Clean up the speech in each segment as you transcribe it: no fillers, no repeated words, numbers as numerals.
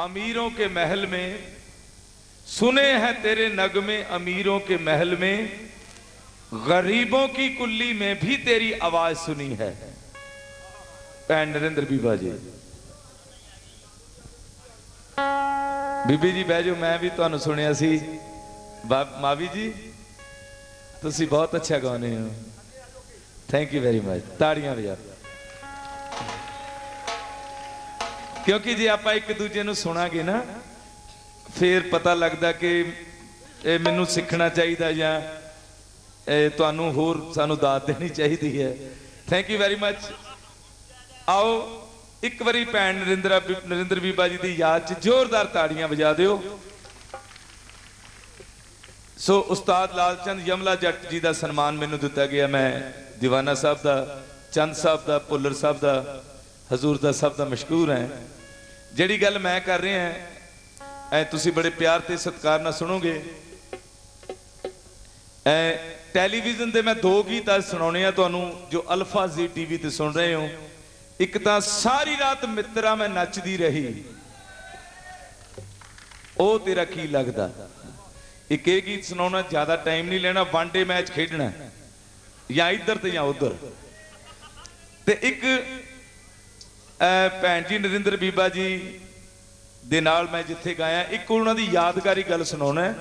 अमीरों के महल में, सुने हैं तेरे नगमे अमीरों के महल में, गरीबों की कुल्ली में भी तेरी आवाज सुनी है। भैन नरेंद्र बीबा जी, बीबी जी बह जाओ, मैं भी तुहानू सुनिया सी। मावी जी तुसी बहुत अच्छा गाने हो, थैंक यू वेरी मच, ताड़ियां बजा। क्योंकि जे आप एक दूजे नू सुनांगे ना फिर पता लगता कि मैनू सीखना चाहिए या तुहानू होर सानू दाद देनी चाहिए है। Thank you very much. आओ एक बारी भैन नरेंद्र बीबा जी की याद च जोरदार ताड़ियां बजा दिओ। सो उस्ताद लालचंद यमला जट जी का सन्मान मैनू दिता गया। मैं दीवाना साहब का, चंद साहब का, भुल्लर साहब का, हजूरदा साहब का मशहूर है। जिहड़ी गल मैं कर रहा है तुसी बड़े प्यार ते सत्कार नाल सुनोगे। टैलीविजन के मैं दो गीत आज सुनाने हैं तुहानू जो अल्फा जी टीवी ते सुन रहे हो। एक तो सारी रात मित्रा मैं नचदी रही, ओ तेरा की लगदा। एक ये गीत सुनाना, ज्यादा टाइम नहीं लेना, वनडे मैच खेडना या इधर तो या उधर। ते एक भैन जी नरेंद्र बीबा जी दे नाल मैं जिथे गाया, एक उन्हां दी यादगारी गल सुनाना है।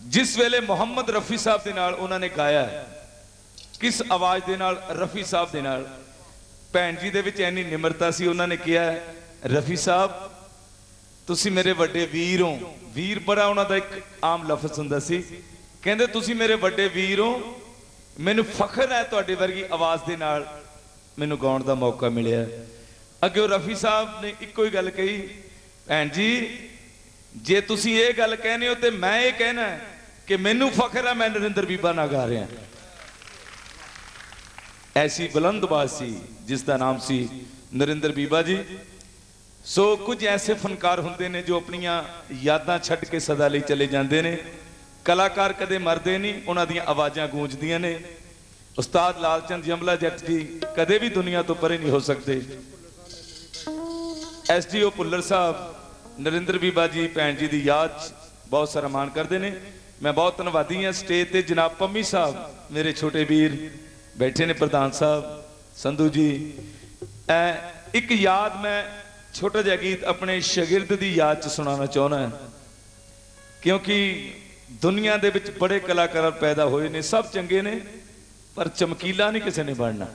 जिस वेले मुहम्मद रफी साहब दे नाल उन्होंने गाया, किस आवाज दे नाल, रफी साहब दे नाल। भैन जी दे विच इन्नी निमरता सी, उन्होंने कहा रफी साहब तुसी मेरे वड्डे वीर हो। वीर बड़ा उन्हों का एक आम लफज हुंदा सी। कहंदे तुसी मेरे वड्डे वीर हो, मैनू फखर है तुहाडे वर्गी आवाज दे नाल मैनू गाउण दा मौका मिलिया। अगे रफी साहब ने इको ही गल कही, भैन जी जे तुसी ये गल कहने हो तो मैं ये कहना कि मैनू फखर है मैं नरेंद्र बीबा ना गा रहा। ऐसी बुलंद आवाज सी जिसका नाम सी नरेंद्र बीबा जी। सो कुछ ऐसे फनकार होंगे ने जो अपनिया यादां छड्ड के सदा लई चले जाते हैं। कलाकार कदे मरदे नहीं, उन्हां दियां आवाज़ां गूंजदियां ने। उस्ताद लालचंद यमला जट जी कदे भी दुनिया तो परे नहीं हो सकते। SDO भुल्लर साहब नरेंद्र बीबा जी भैन जी की याद बहुत सारा मान करते हैं। मैं बहुत धन्यवादी हाँ। स्टेज पर जनाब पम्मी साहब मेरे छोटे वीर बैठे ने, प्रधान साहब संधू जी। एक याद मैं छोटा जिहा गीत अपने शागिर्द की याद च सुनाना चाहना है, क्योंकि दुनिया दे विच बड़े कलाकार पैदा होए ने, सब चंगे ने, पर चमकीला नहीं किसी ने बनना।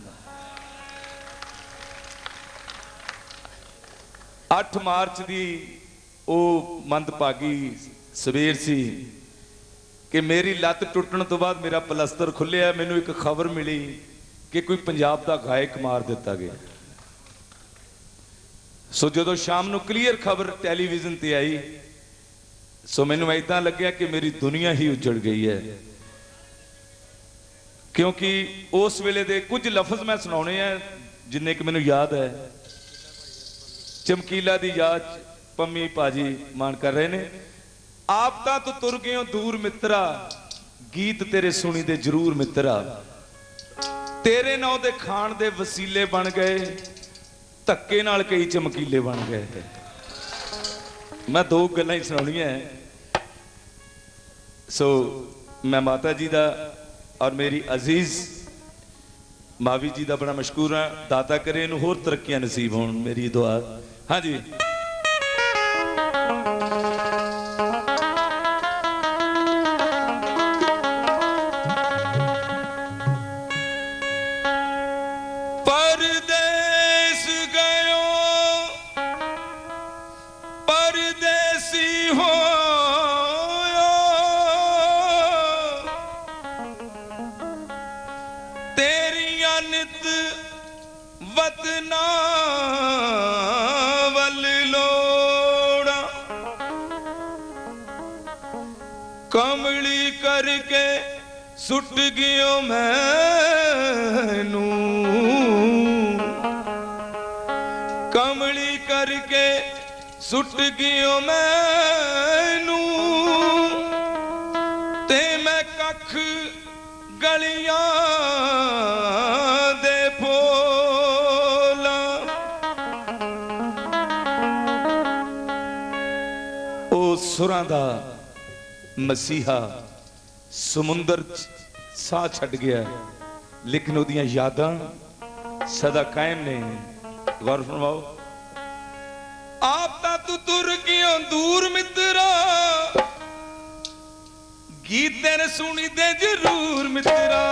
8 मार्च की वो मंदभागी सवेर सी कि मेरी लत्त टुटण तो बाद मेरा पलस्तर खुलिया। मैनू एक खबर मिली कि कोई पंजाब का गायक मार दिता गया। सो जो शाम को क्लीयर खबर टैलीविजन ते आई, सो मैनू ऐसा लग्या कि मेरी दुनिया ही उजड़ गई है। क्योंकि उस वेले दे कुछ लफज मैं सुनाने हैं जिन्ने कि मैनू याद है। चमकीला दी याद पम्मी भाजी मान कर रहे ने। आप तां तो तुर गए हो दूर मित्रा, गीत तेरे सुनी दे जरूर मित्रा। तेरे नां दे खान दे वसीले बन गए, धक्के नाल कई चमकीले बन गए। मैं दो गल्लां ही सुनाउणियां है। सो मैं माता जी दा और मेरी अजीज मावी जी दा बड़ा मशहूर हाँ। दाता करे इनू होर तरक्कियां नसीब होण, मेरी दुआ। हाँ जी, कमली करके सुट गयो मैनू, कमली करके सुट गयो मैनू, ते मैं कख गलियां दे फूला ਉਹ ਸੁਰਾਂ ਦਾ ਮਸੀਹਾ ਸਮੁੰਦਰ ਸਾਹ ਛੱਡ ਗਿਆ, ਲੇਕਿਨ ਉਹਦੀਆਂ ਯਾਦਾਂ ਸਦਾ ਕਾਇਮ ਨੇ। ਗੌਰ ਫਰਮਾਓ। ਆਪ ਤਾਂ ਤੂੰ ਤੁਰ ਗਿਓ ਦੂਰ ਮਿੱਤਰਾ, ਗੀਤ ਤੇਰੇ ਸੁਣੀ ਦੇ ਜ਼ਰੂਰ ਮਿੱਤਰਾ।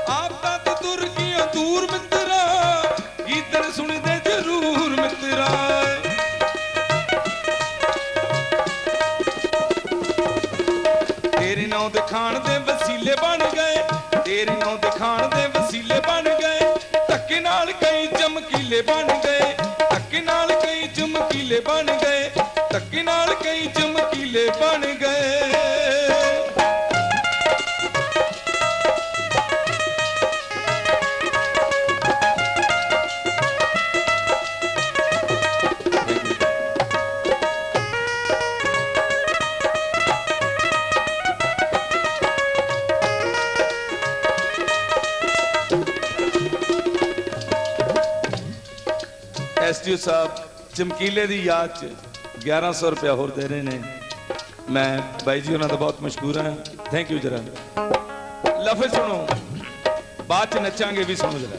ਆਪ ਤਾਂ ਤੂੰ ਤੁਰ ਗਿਓ ਦੂਰ ਮਿੱਤਰਾ, ਗੀਤ ਤੇਰੇ ਸੁਣੀ ਦੇ ਜ਼ਰੂਰ ਮਿੱਤਰਾ। ਤੇਰੇ ਨਾਂ ਦੇ ਖਾਣ ਦੇ ਵਸੀਲੇ ਬਣ ਗਏ, ਤੇਰੇ ਨਾਂ ਦੇ ਖਾਣ ਦੇ ਵਸੀਲੇ ਬਣ ਗਏ। ਧੱਕੇ ਨਾਲ ਕਈ ਚਮਕੀਲੇ ਬਣ ਗਏ, ਧੱਕੇ ਨਾਲ ਕਈ ਚਮਕੀਲੇ ਬਣ ਗਏ, ਧੱਕੇ ਨਾਲ ਕਈ ਚਮਕੀਲੇ ਬਣ ਗਏ। एसडीओ साहब चमकीले की याद च 1100 रुपया होर दे रहे ने। मैं बाई जी उन्होंने बहुत मशहूर हाँ, थैंक यू। जरा लफज सुनो, बाद च नचांगे भी, सुनो जरा।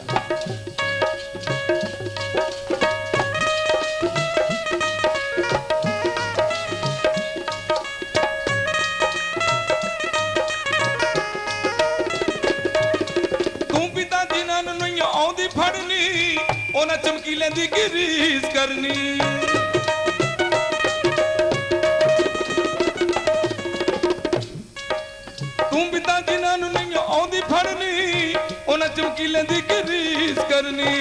तू पिता जिन्होंने नहीं आउंदी फड़नी, उन्हें चमकीले दी रीस करनी। तू पिता जिन्होंने नहीं आउंदी फड़नी, उन्हें चमकीले दी रीस करनी।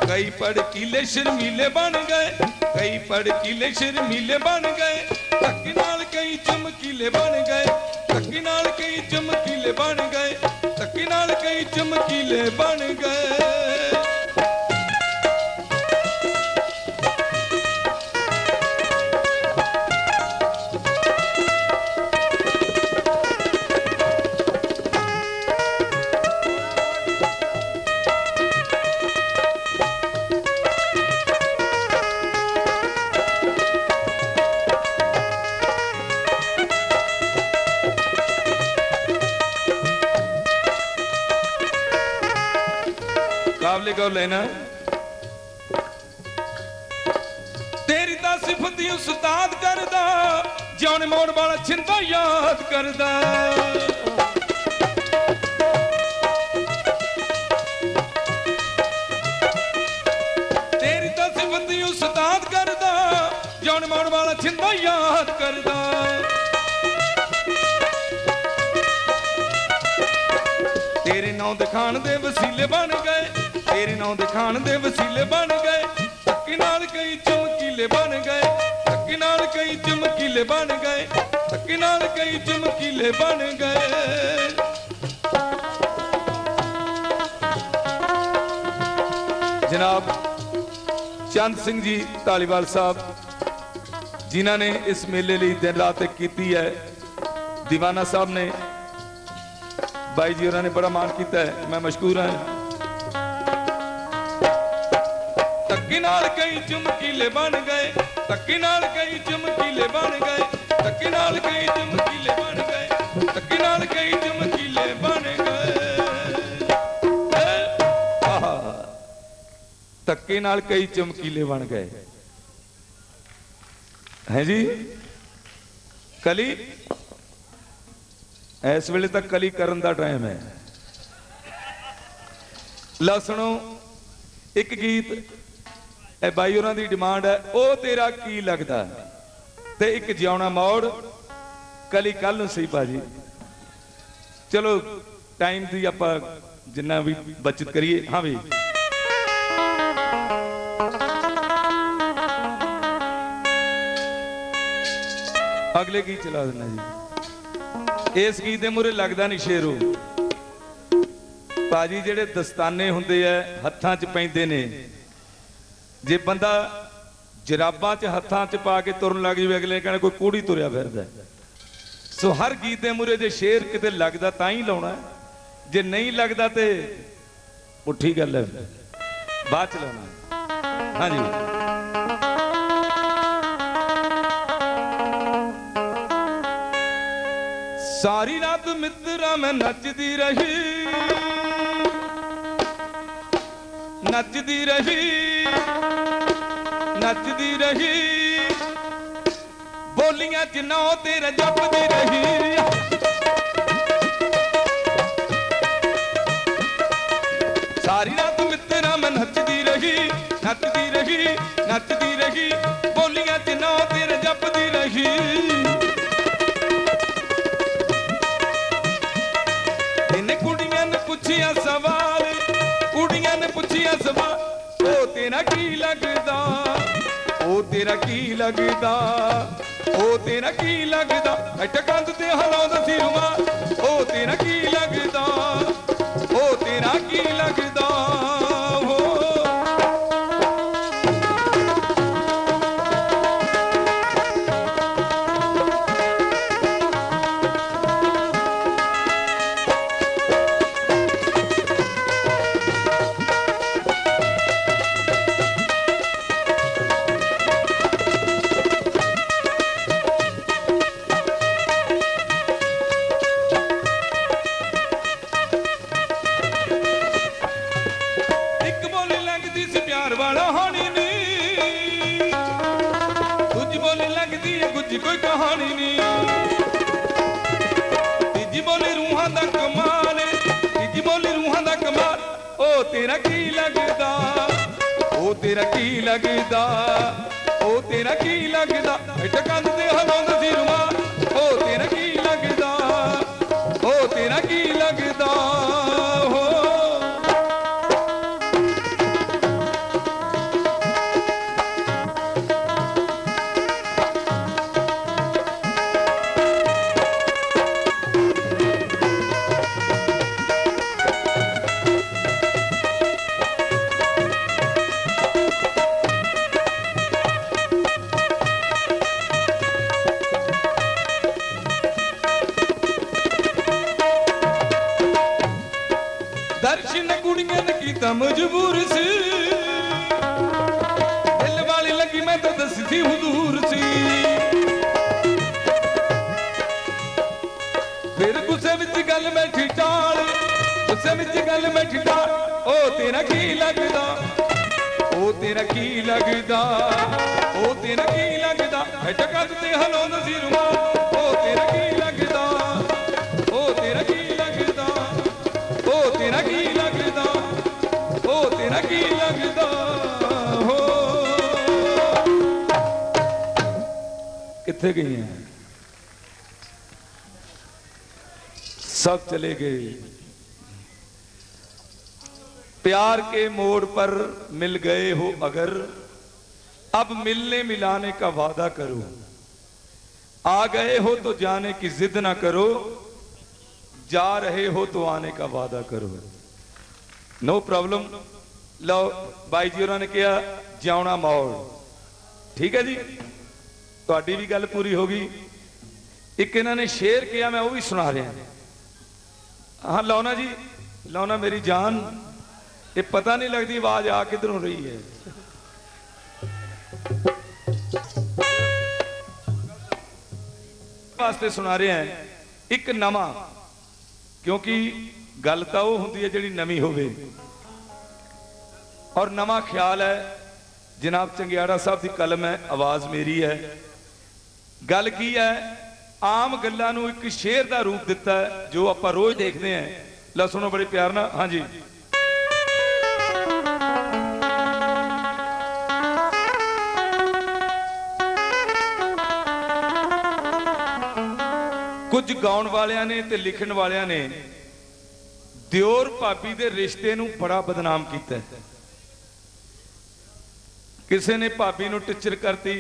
कई भड़कीले शर्मीले बन गए, कई भड़कीले शर्मीले बन गए। धक्के नाल कई चमकीले बन गए, धक्के नाल कई चमकीले बन गए, धक्के नाल कई चमकीले बन गए। काबले को लेना तेरी दा सिफती उस्ताद करदा, जाने मोड़ वाला छिंदा याद करदा। तेरी दा सिफती उस्ताद करदा, जाने मोड़ वाला छिंदा याद करदा। तेरे नां दिखाण दे वसीले बन गए, तेरे नां दिखाण दे वसीले बन गए। धक्के नाल कई चमकीले बन गए, धक्के नाल कई चमकीले बन गए, धक्के नाल कई चमकीले बन गए। जनाब चंद सिंह जी धालीवाल साहब, जिन्हों ने इस मेले लिए दिन रात एक की है। दीवाना साहब ने, बाई जी उन्होंने बड़ा मान किया है, मैं मशहूर हाँ। धक्के नाल कई चमकीले बन गए, धक्के नाल कई चमकीले बन गए, धक्के नाल कई चमकीले बन गए, धक्के नाल कई चमकीले बन गए। धक्के नाल कई चमकीले बन गए हैं जी। कली इस वेले तक कली करन दा टाइम है। ला सुनो एक गीत, ए बाई होरां दी डिमांड है, ओ तेरा की लगदा, ते एक जिउणा मोड़। कली कल नूं सही भाजी, चलो टाइम दी आपां जिन्ना भी बचत करिए। हाँ भी अगले गीत चला देना जी। इस गीत के मुरे लगता नहीं शेरू भाजी, जेडे दस्ताने हुंदे है हत्थां च पैंदे ने, जे बंदा जराबां च हत्थां च पा के तुरन लग जाए, अगले कहना कोई कूड़ी तुरया फिरदा। सो हर गीत के मूरे जे शेर किते लगदा तां ही लाउणा है, जे नहीं लगदा ते पुट्ठी गल है, बाद च लाउणा। हाँ जी, सारी रात मित्रा मैं नचदी रही, नचदी रही, नचदी रही, बोलियां च नौ तेरा जपदी रही। सारी रात मित्रा मैं नचदी रही, नचदी रही, नचदी रही, बोलियां च नौ तेरा जपदी रही। इन्हें कुड़ियां ने पुछिया सवाल, कुड़ियां ने पुछिया सवाल, ओ तेरा की लगदा, ओ तेरा की लगदा, ओ तेरा की लगदा, बैठ कंध ते हलाउंदा सी रुमाल, ओ तेरा की लगदा, ओ तेरा की लगदा हो। कोई कहानी नहीं, तीजी बोली रूहां दा कमाल, तीजी बोली रूहां दा कमाल, ओ तेरा की लगदा, ओ तेरा की लगदा, ओ तेरा की लगदा, बैठ कंध ते हलाउंदा सी रुमाल, ओ तेरा की लगदा, ओ तेरा की लगदा हो। दर्शन कुड़ियां ने कीता मजबूर सी, दिल वाली लगी मैं तो दसदी हुजूर सी। फिर गुस्से विच गल बैठी टाल, गुस्से विच गल बैठी टाल, ओ तेरा की लगदा, ओ तेरा की लगदा, ओ तेरा की लगदा, बैठ कंध ते हलाउंदा सी रुमाल, ओ तेरा की लगदा, ओ तेरा की लगदा, ओ तेरा की लगदा, ओ तेरा की लगदा हो। किथे गई हैं, सब चले गए। प्यार के मोड़ पर मिल गए हो अगर, अब मिलने मिलाने का वादा करो, आ गए हो तो जाने की जिद ना करो, जा रहे हो तो आने का वादा करो। No problem. लो बाई जी उन्होंने कहा जाना मौड़, ठीक है जी, तुहाडी भी गल पूरी हो गई। एक इन्होंने शेर किया, मैं वो भी सुना रहा। हाँ लौना जी, लौना मेरी जान, ये पता नहीं लगती आवाज आ किधरों रही है। वास्ते सुना रहे हैं एक नवा, क्योंकि गल तो वो होंदी है जिहड़ी नवी होवे, और नवा ख्याल है। जनाब चंगियाड़ा साहब की कलम है, आवाज मेरी है। गल की है, आम गल्लां नूं एक शेर का रूप दिता है जो आपां रोज देखते हैं। ला सुनो बड़े प्यार नाल। हाँ जी, कुछ गाउण वालियां ने ते लिखण वालियां ने दियोर भाभी दे रिश्ते नूं बड़ा बदनाम कीता है। किसी ने भाभी नूं टिचर करती,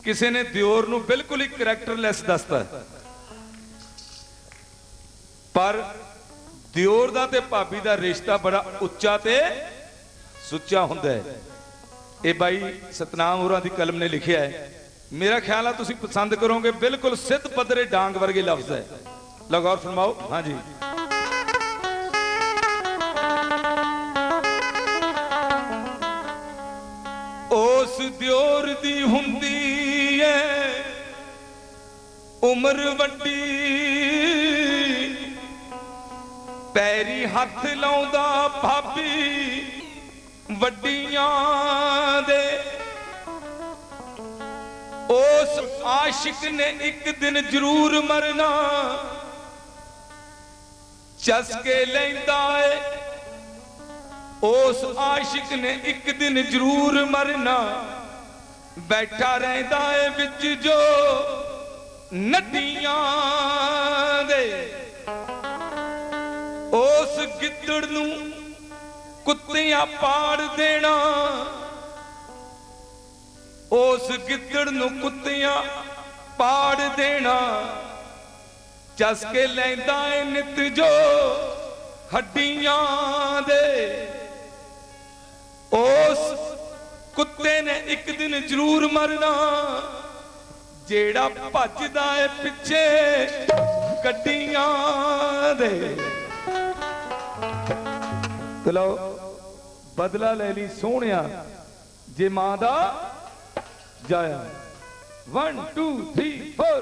किसी ने दियोर नूं बिल्कुल ही करैक्टरलैस दसता। पर दियोर दा ते भाभी दा रिश्ता बड़ा उच्चा ते सुच्चा हुंदा है। ये भाई सतनाम होरां दी कलम ने लिखिया है। मेरा ख्याल है तुसी पसंद करोगे, बिल्कुल सिद्ध पदरे डांग वर्गे लफ्ज है। लो गौर फरमाओ। हाँ जी। उस दियोर दी हुंदी है उम्र वड्डी, पैरी हथ लाउंदा भाभी वड्डियां दे। उस आशिक ने एक दिन जरूर मरना, चसके लैंदा है। उस आशिक ने एक दिन जरूर मरना, बैठा रहंदा है विच जो नदियां दे। उस गिद्दड़ नूं कुत्तियां पाड़ देना, उस गिद्दड़ नूं कुत्तियां पाड़ देना, चसके लैंदा है नित जो हड्डियां दे। उस कुत्ते ने एक दिन जरूर मरना, जेड़ा भजदा है पिछे गड्डियां दे। चलो बदला ले ली सोहणिया जे मां दा जाया। 1 2 3 4।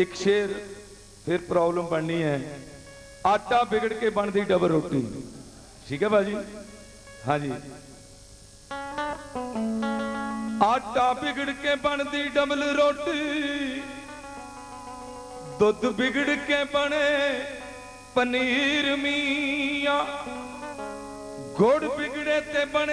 एक शेर फिर प्रॉब्लम बननी है। आटा बिगड़ के बनती डबल रोटी। ठीक है भाजी। हाँ जी। आटा बिगड़ के बनती डबल रोटी, दुध बिगड़ के बने पनीर मियां, गुड़ बिगड़े ते बने